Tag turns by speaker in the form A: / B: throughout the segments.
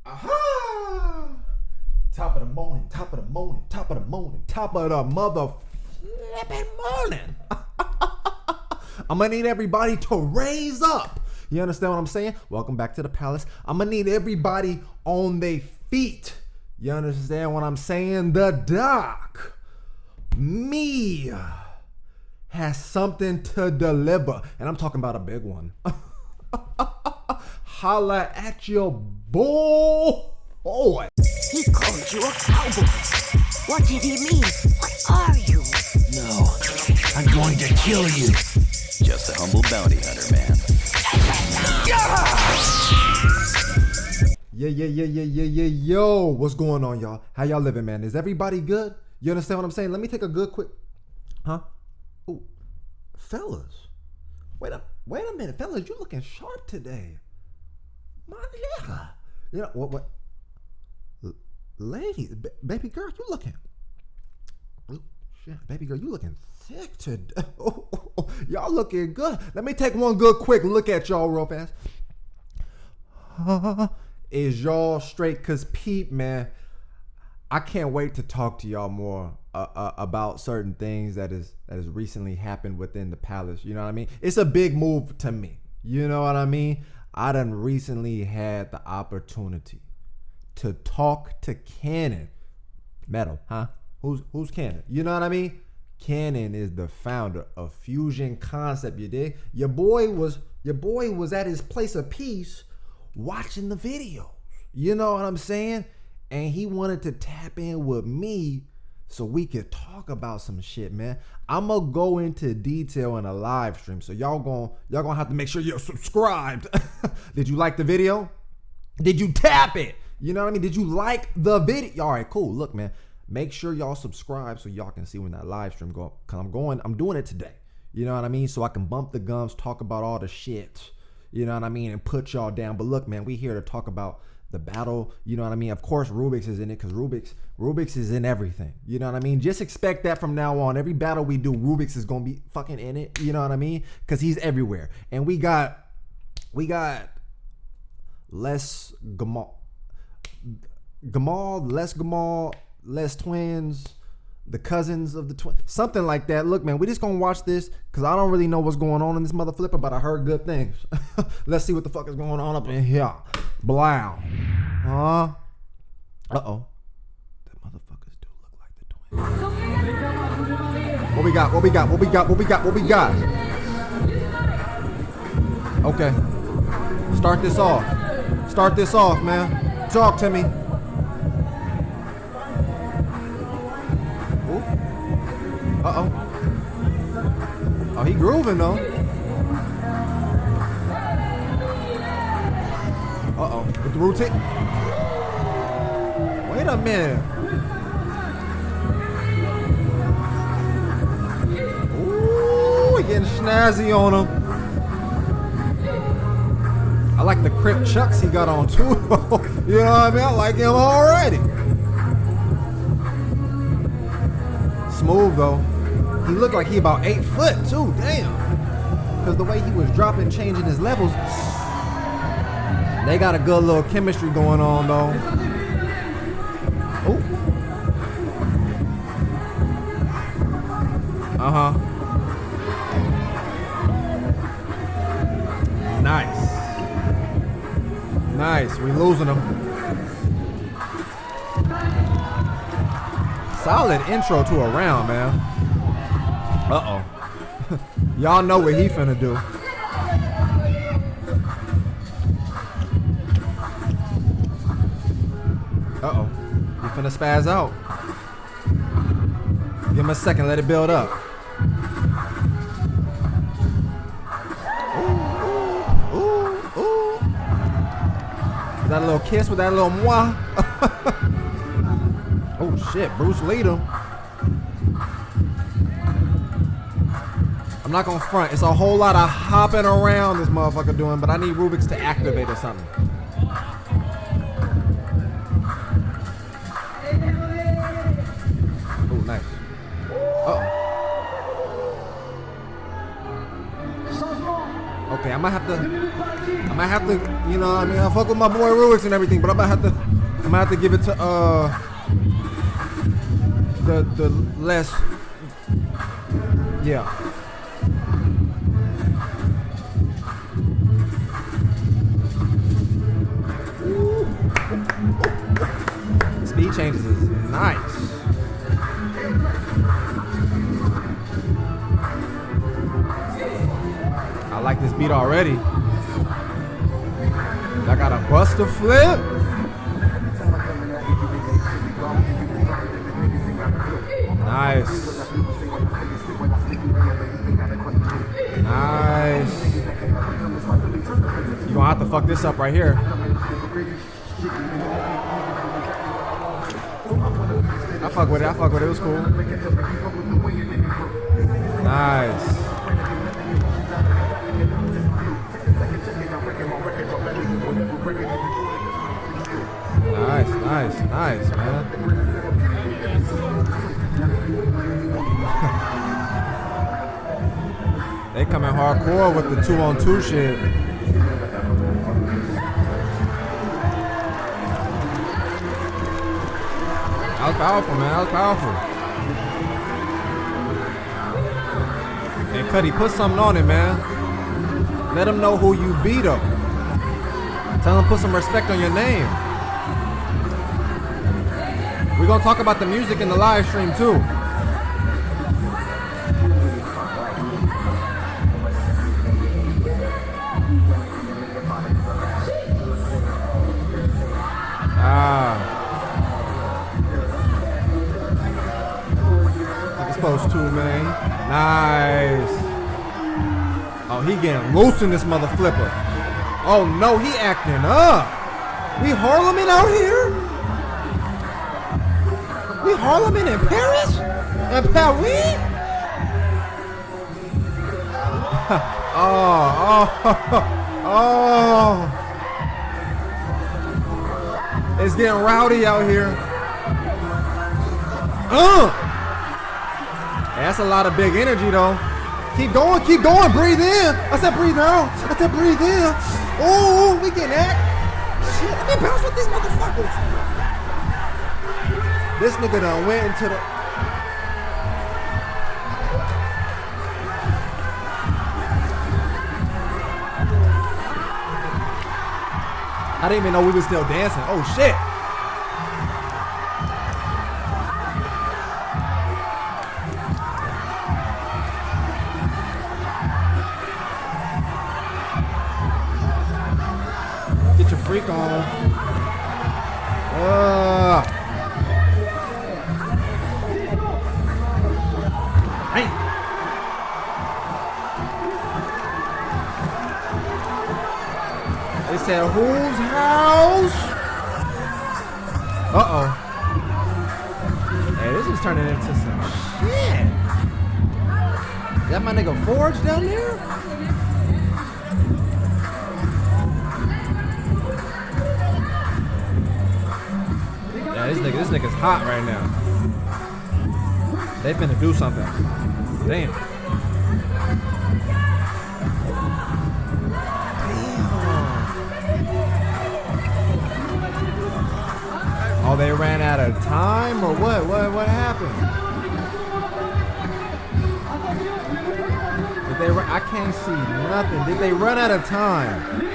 A: Aha! Top of the morning, top of the morning, top of the morning, top of the mother flipping morning. I'm gonna need everybody to raise up. You understand what I'm saying? Welcome back to the palace. I'm gonna need everybody on their feet. You understand what I'm saying? The doc, me, has something to deliver. And I'm talking about a big one. Holla at your boy.
B: He called you a cowboy. What did he mean? What are you?
C: No, I'm going to kill you. Just a humble bounty hunter, man.
A: Yo, what's going on, y'all? How y'all living, man? Is everybody good? You understand what I'm saying? Let me take a good quick, Ooh, fellas. Wait a minute, fellas, you looking sharp today. My nigga. You know, what? Ladies, baby girl, you looking, baby girl, you looking thick today. Y'all looking good. Let me take one good quick look at y'all real fast. Is y'all straight? Cause peep, man, I can't wait to talk to y'all more about certain things that has recently happened within the palace. You know what I mean? It's a big move to me. You know what I mean? I done recently had the opportunity to talk to Cannon. Metal, huh? Who's Cannon? You know what I mean? Cannon is the founder of Fusion Concept, you dig? Your boy was at his place of peace watching the videos. You know what I'm saying? And he wanted to tap in with me so we could talk about some shit, man. I'm gonna go into detail in a live stream, so y'all gonna have to make sure you're subscribed. Did you like the video? Did you tap it? You know what I mean? Did you like the video? All right, cool. Look, man, make sure y'all subscribe so y'all can see when that live stream go. Cause I'm doing it today. You know what I mean? So I can bump the gums, talk about all the shit. You know what I mean? And put y'all down. But look, man, we here to talk about the battle. You know what I mean? Of course, Rubix is in it because Rubix is in everything. You know what I mean? Just expect that from now on. Every battle we do, Rubix is gonna be fucking in it. You know what I mean? Because he's everywhere. And we got less Gamal, less twins, the cousins of the twins, something like that. Look, man, we just gonna watch this because I don't really know what's going on in this mother flipper, but I heard good things. Let's see what the fuck is going on up in here. Blow. Uh-oh. That motherfuckers do look like the twins. What we got? Okay. Start this off, man. Talk to me. Ooh. Uh-oh. Oh, he grooving though. Uh-oh. With the routine. Wait a minute. Ooh, we getting snazzy on him. I like the Crip Chucks he got on too. You know what I mean? I like him already. Smooth though. He looked like he about 8 foot too. Damn. Because the way he was dropping, changing his levels, they got a good little chemistry going on though. Oh. Uh-huh. Nice, we losing them. Solid intro to a round, man. Uh-oh. Y'all know what he finna do. Uh-oh. He finna spaz out. Give him a second, let it build up. That little kiss with that little moi. Oh shit, Bruce Lee him. I'm not gonna front. It's a whole lot of hopping around this motherfucker doing, but I need Rubix to activate or something. Oh, nice. Uh-oh. Okay, I might have I might have to, you know, I mean, I fuck with my boy Rubix and everything, but I'm gonna have to give it to the less, yeah. Speed changes is nice. I like this beat already. I got a buster flip. Nice. Nice. You're gonna have to fuck this up right here. I fuck with it. It was cool. Nice. Nice, man. They coming hardcore with the 2-on-2 shit. That was powerful, man. That was powerful. And Kuty, put something on it, man. Let them know who you be, though. Tell them put some respect on your name. We're gonna talk about the music in the live stream too. Like it's supposed to, man. Nice. Oh, he getting loose in this mother flipper. Oh no, he acting up. We Harlemin out here? We Harlemin in Paris? In Paris? Oh. It's getting rowdy out here. That's a lot of big energy though. Keep going, breathe in. I said breathe out. I said breathe in. Oh, we getting that. Shit, let me bounce with these motherfuckers. This nigga done went into the... I didn't even know we were still dancing. Oh shit. Get your freak on. Hey. They said, whose house? Uh-oh. Hey, this is turning into some shit. Is that my nigga Forge down there? Yeah, this nigga's hot right now. They finna do something. Damn. Oh, they ran out of time or what? What happened? Did they? I can't see nothing. Did they run out of time?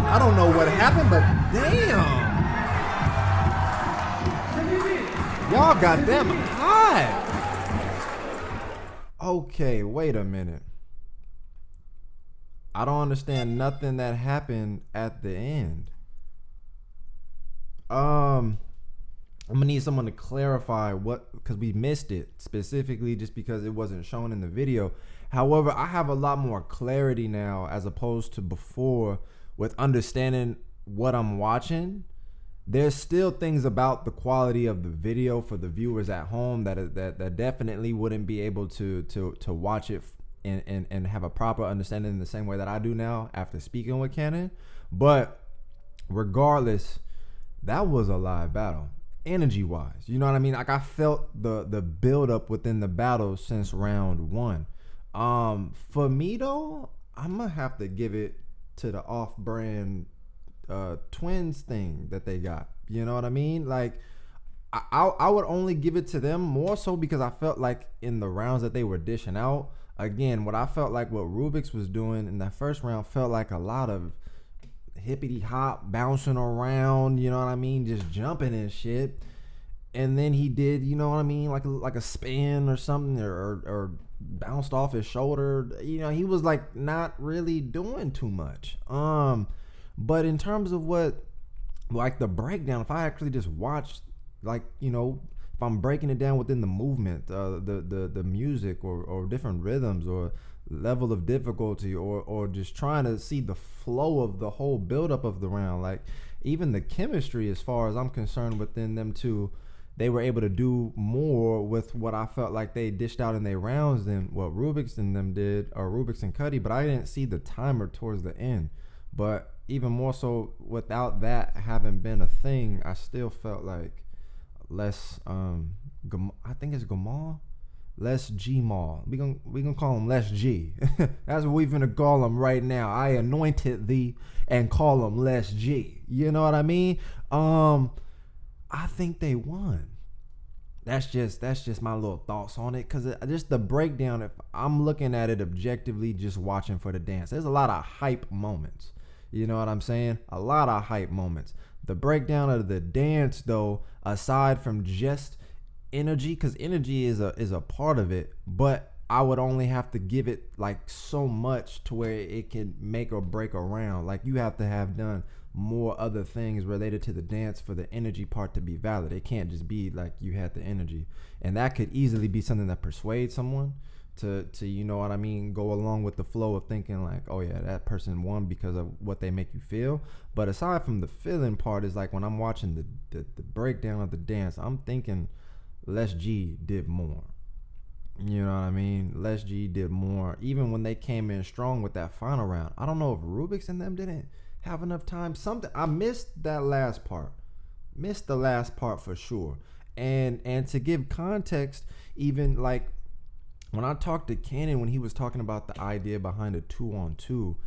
A: I don't know what happened, but damn. Y'all got them hot. Okay, wait a minute. I don't understand nothing that happened at the end. I'm gonna need someone to clarify what, because we missed it specifically just because it wasn't shown in the video. However, I have a lot more clarity now as opposed to before with understanding what I'm watching. There's still things about the quality of the video for the viewers at home that definitely wouldn't be able to watch it and have a proper understanding in the same way that I do now after speaking with Canon. But regardless, that was a live battle, energy wise. You know what I mean? Like I felt the build up within the battle since round one. For me though, I'm gonna have to give it to the off-brand twins thing that they got. You know what I mean? Like I would only give it to them more so because I felt like in the rounds that they were dishing out, again, what I felt like what Rubix was doing in that first round felt like a lot of hippity hop, bouncing around, you know what I mean, just jumping and shit. And then he did, you know what I mean, like a spin or something, or bounced off his shoulder. You know, he was like not really doing too much. But in terms of what, like the breakdown, if I actually just watched, like, you know, if I'm breaking it down within the movement, the music or different rhythms or level of difficulty or just trying to see the flow of the whole buildup of the round, like even the chemistry as far as I'm concerned within them two, they were able to do more with what I felt like they dished out in their rounds than what Rubix and them did, or Rubix and Kuty, but I didn't see the timer towards the end. But even more so, without that having been a thing, I still felt like less I think it's Gamal, less Gmal. We gonna call him less G. That's what we finna call him right now. I anointed thee and call him less G. You know what I mean? I think they won. That's just my little thoughts on it, because just the breakdown, if I'm looking at it objectively, just watching for the dance, there's a lot of hype moments. You know what I'm saying? A lot of hype moments. The breakdown of the dance, though, aside from just energy, because energy is a part of it, but I would only have to give it like so much to where it can make or break a round. Like you have to have done more other things related to the dance for the energy part to be valid. It can't just be like you had the energy, and that could easily be something that persuades someone to you know what I mean, go along with the flow of thinking like, oh yeah, that person won because of what they make you feel. But aside from the feeling part, is like when I'm watching the breakdown of the dance, I'm thinking Les G did more. You know what I mean? Les G did more. Even when they came in strong with that final round, I don't know if Rubix and them didn't have enough time. Something I missed that last part. Missed the last part for sure. And to give context, even like when I talked to Cannon, when he was talking about the idea behind a 2-on-2,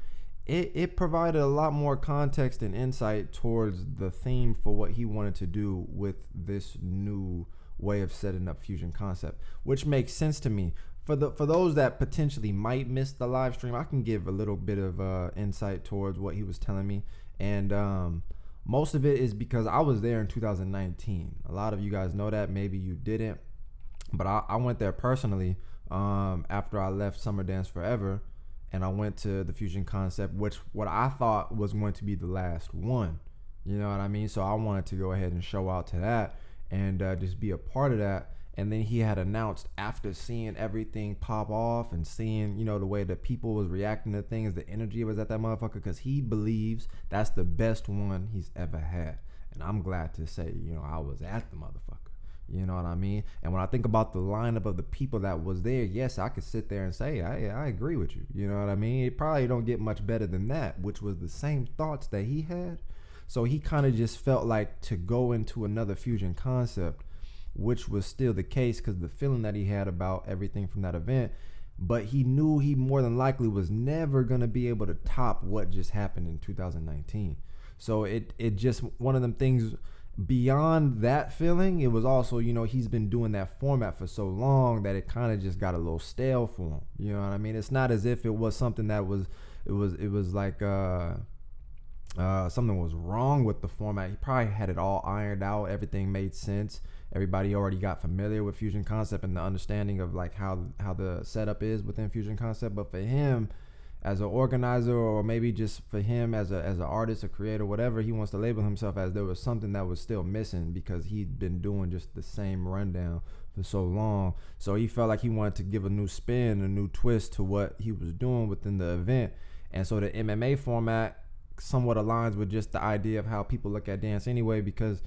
A: it provided a lot more context and insight towards the theme for what he wanted to do with this new way of setting up Fusion Concept, which makes sense to me. For those that potentially might miss the live stream, I can give a little bit of insight towards what he was telling me, and most of it is because I was there in 2019. A lot of you guys know that, maybe you didn't, but I went there personally after I left Summer Dance Forever, and I went to the Fusion Concept, which what I thought was going to be the last one. You know what I mean? So I wanted to go ahead and show out to that and just be a part of that. And then he had announced, after seeing everything pop off and seeing, you know, the way that people was reacting to things, the energy was at that motherfucker, because he believes that's the best one he's ever had. And I'm glad to say, you know, I was at the motherfucker. You know what I mean? And when I think about the lineup of the people that was there, yes, I could sit there and say, I agree with you. You know what I mean? It probably don't get much better than that, which was the same thoughts that he had. So he kind of just felt like to go into another Fusion Concept, which was still the case because the feeling that he had about everything from that event, but he knew he more than likely was never going to be able to top what just happened in 2019. So it just one of them things. Beyond that feeling, it was also, you know, he's been doing that format for so long that it kind of just got a little stale for him. You know what I mean? It's not as if it was something that was like something was wrong with the format. He probably had it all ironed out. Everything made sense. Everybody already got familiar with Fusion Concept and the understanding of like how the setup is within Fusion Concept. But for him, as an organizer, or maybe just for him as an artist, a creator, whatever he wants to label himself as, there was something that was still missing because he'd been doing just the same rundown for so long. So he felt like he wanted to give a new spin, a new twist to what he was doing within the event. And so the MMA format somewhat aligns with just the idea of how people look at dance anyway, because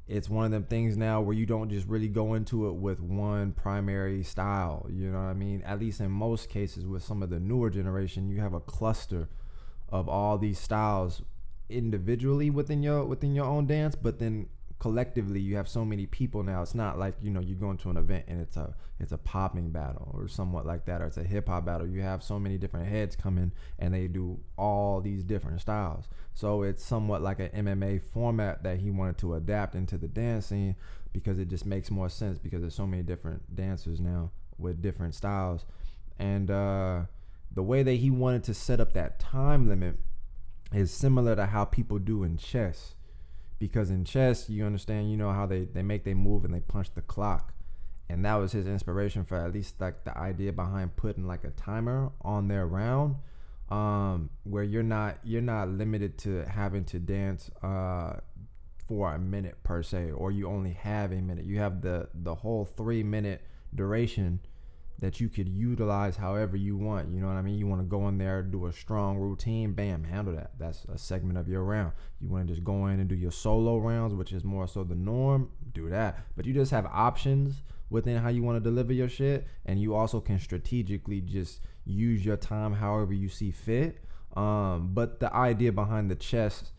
A: it's one of them things now where you don't just really go into it with one primary style. You know what I mean? At least in most cases with some of the newer generation, you have a cluster of all these styles individually within your own dance, but then collectively you have so many people now. It's not like, you go into an event and it's a popping battle or somewhat like that, or it's a hip-hop battle. You have so many different heads coming and they do all these different styles. So it's somewhat like an MMA format that he wanted to adapt into the dance scene, because it just makes more sense, because there's so many different dancers now with different styles. And the way that he wanted to set up that time limit is similar to how people do in chess. Because in chess, you understand, how they make their move and they punch the clock. And that was his inspiration for at least like the idea behind putting like a timer on their round, where you're not limited to having to dance for a minute per se, or you only have a minute. You have the whole 3-minute duration that you could utilize however you want. You know what I mean? You want to go in there, do a strong routine, bam, handle that. That's a segment of your round. You want to just go in and do your solo rounds, which is more so the norm, do that. But you just have options within how you want to deliver your shit, and you also can strategically just use your time however you see fit. But the idea behind the chess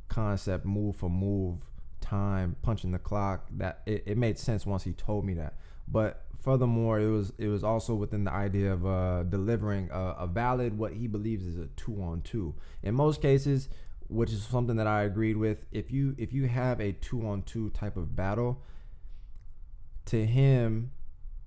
A: concept, move for move, time, punching the clock, that it made sense once he told me that. But furthermore, it was also within the idea of delivering a valid, what he believes is a 2-on-2. In most cases, which is something that I agreed with, if you have a 2-on-2 type of battle, to him,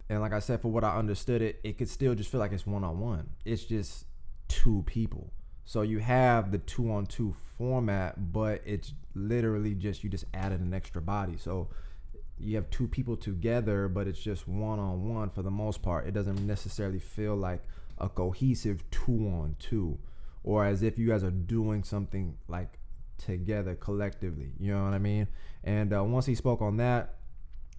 A: and like I said, for what I understood, it could still just feel like it's 1-on-1. It's just 2 people. So you have the 2-on-2 format, but it's literally just, you just added an extra body. So you have 2 people together, but it's just 1-on-1 for the most part. It doesn't necessarily feel like a cohesive 2-on-2, or as if you guys are doing something like together collectively. You know what I mean? And once he spoke on that,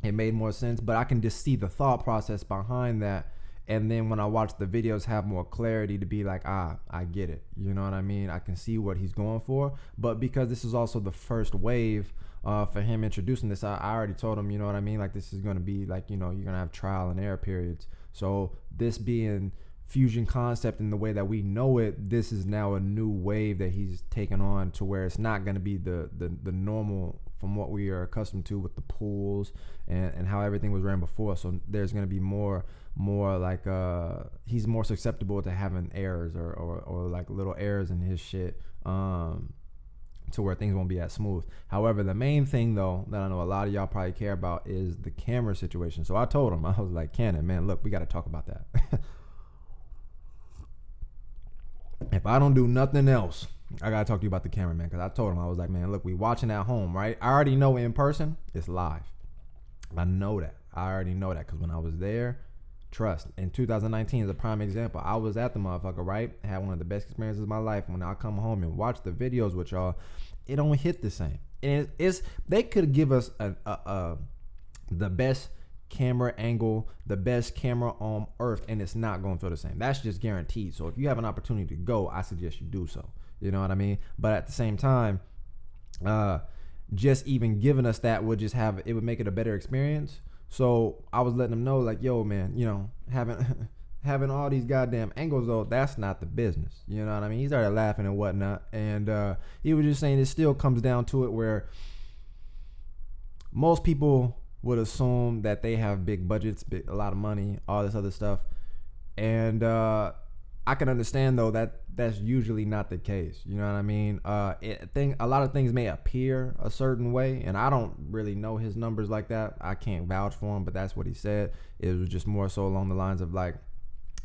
A: it made more sense. But I can just see the thought process behind that. And then when I watch the videos, have more clarity to be like, I get it. You know what I mean? I can see what he's going for. But because this is also the first wave for him introducing this, I already told him, you know what I mean? Like, this is going to be like, you're going to have trial and error periods. So this being fusion concept in the way that we know it, this is now a new wave that he's taken on, to where it's not going to be the normal from what we are accustomed to with the pools and how everything was ran before. So there's going to be more like he's more susceptible to having errors or like little errors in his shit, to where things won't be as smooth. However, the main thing though that I know a lot of y'all probably care about is the camera situation. So I told him, I was like, Cannon, man, look, we got to talk about that. If I don't do nothing else, I gotta talk to you about the camera, man. Because I told him, I was like, man, look, we watching at home, right? I already know in person it's live. I know that. I already know that, because when I was there, trust, in 2019 is a prime example. I was at the motherfucker, right? I had one of the best experiences of my life. When I come home and watch the videos with y'all, it don't hit the same. And it's they could give us the best camera angle, the best camera on earth, and it's not going to feel the same. That's just guaranteed. So if you have an opportunity to go, I suggest you do so. You know what I mean? But at the same time, just even giving us that would just have, it would make it a better experience. So I was letting them know, like, yo, man, having all these goddamn angles though, that's not the business. You know what I mean? He started laughing and whatnot, and he was just saying it still comes down to it where most people would assume that they have big budgets, a lot of money, all this other stuff, and I can understand though that that's usually not the case. You know what I mean? A lot of things may appear a certain way, and I don't really know his numbers like that. I can't vouch for him, but that's what he said. It was just more so along the lines of like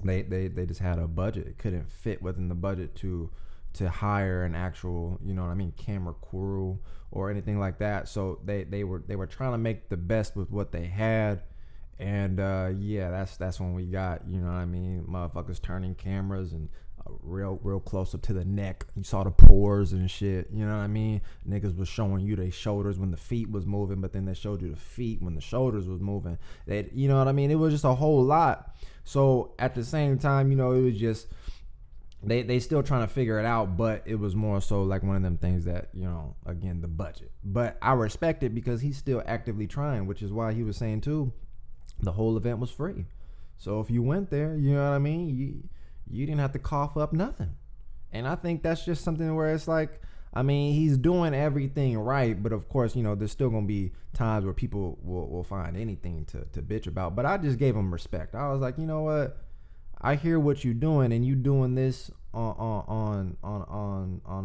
A: they just had a budget. It couldn't fit within the budget to hire an actual, you know what I mean, camera crew or anything like that. So they were trying to make the best with what they had. And yeah, that's when we got, you know what I mean, motherfuckers turning cameras and real close up to the neck. You saw the pores and shit, you know what I mean? Niggas was showing you their shoulders when the feet was moving, but then they showed you the feet when the shoulders was moving. They, you know what I mean? It was just a whole lot. So at the same time, you know, it was just they still trying to figure it out, but it was more so like one of them things that, you know, again, the budget. But I respect it because he's still actively trying, which is why he was saying too, the whole event was free. So if you went there, you know what I mean, you didn't have to cough up nothing. And I think that's just something where it's like, I mean, he's doing everything right, but of course, you know, there's still gonna be times where people will find anything to bitch about. But I just gave him respect. I was like, you know what? I hear what you're doing, and you doing this on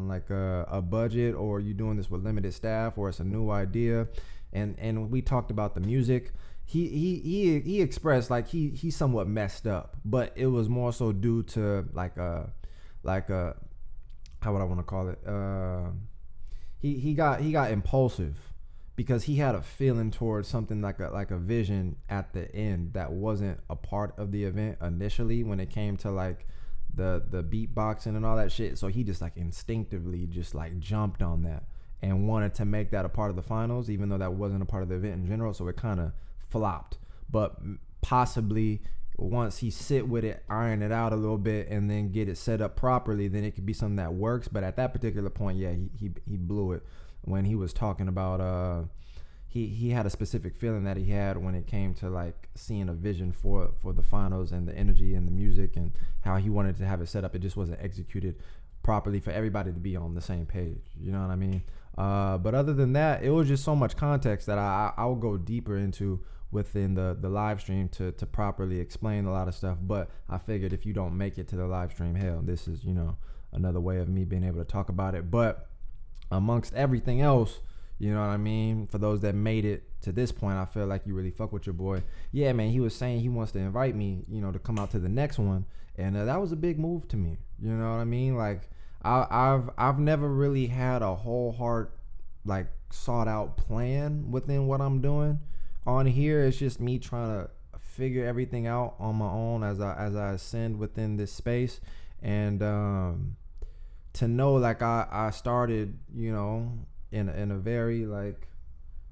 A: like a budget, or you doing this with limited staff, or it's a new idea. And we talked about the music. He expressed like he somewhat messed up, but it was more so due to like a how would I want to call it? He got impulsive because he had a feeling towards something like a vision at the end that wasn't a part of the event initially when it came to like the beatboxing and all that shit. So he just like instinctively just like jumped on that and wanted to make that a part of the finals, even though that wasn't a part of the event in general. So it kind of flopped. But possibly once he sit with it, iron it out a little bit, and then get it set up properly, then it could be something that works. But at that particular point, yeah, he blew it when he was talking about he had a specific feeling that he had when it came to like seeing a vision for the finals and the energy and the music and how he wanted to have it set up. It just wasn't executed properly for everybody to be on the same page. You know what I mean? But other than that, it was just so much context that I'll go deeper into within the live stream to properly explain a lot of stuff. But I figured if you don't make it to the live stream, hell, this is, you know, another way of me being able to talk about it. But amongst everything else, you know what I mean, for those that made it to this point, I feel like you really fuck with your boy. Yeah, man, he was saying he wants to invite me, you know, to come out to the next one, and that was a big move to me. You know what I mean? Like I've never really had a whole heart like sought out plan within what I'm doing. On here, it's just me trying to figure everything out on my own as I ascend within this space, and to know like I started, you know, in a very like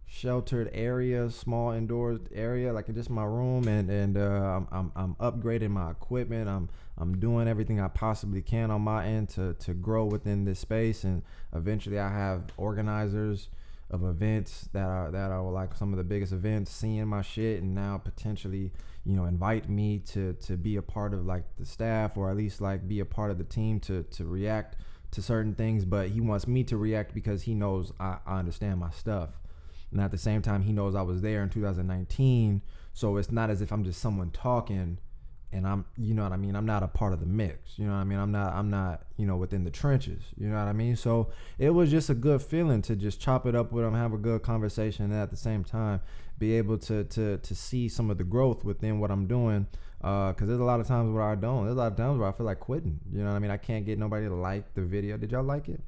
A: sheltered area, small indoors area, like just my room, and I'm upgrading my equipment. I'm doing everything I possibly can on my end to grow within this space, and eventually I have organizers of events that are like some of the biggest events seeing my shit, and now potentially, you know, invite me to be a part of like the staff, or at least like be a part of the team to react to certain things. But he wants me to react because he knows I understand my stuff, and at the same time he knows I was there in 2019, so it's not as if I'm just someone talking and I'm, you know what I mean, I'm not a part of the mix, you know what I mean, I'm not, you know, within the trenches, you know what I mean. So it was just a good feeling to just chop it up with him, have a good conversation, and at the same time be able to see some of the growth within what I'm doing, because there's a lot of times where there's a lot of times where I feel like quitting, you know what I mean. I can't get nobody to like the video. Did y'all like it?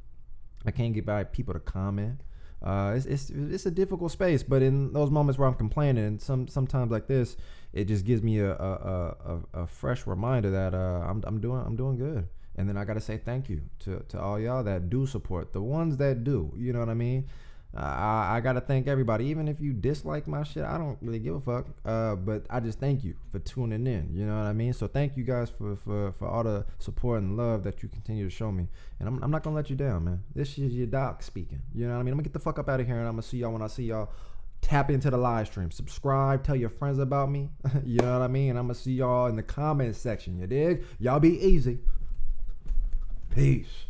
A: I can't get people to comment. It's a difficult space, but in those moments where I'm complaining, and sometimes like this, it just gives me a fresh reminder that I'm doing good. And then I gotta say thank you to all y'all that do support, the ones that do, you know what I mean. I gotta thank everybody, even if you dislike my shit. I don't really give a fuck, but I just thank you for tuning in, you know what I mean. So thank you guys for all the support and love that you continue to show me, and I'm not gonna let you down, man. This is your doc speaking, you know what I mean. I'm gonna get the fuck up out of here, and I'm gonna see y'all when I see y'all. Tap into the live stream, subscribe, tell your friends about me, you know what I mean. And I'm gonna see y'all in the comments section, you dig? Y'all be easy. Peace.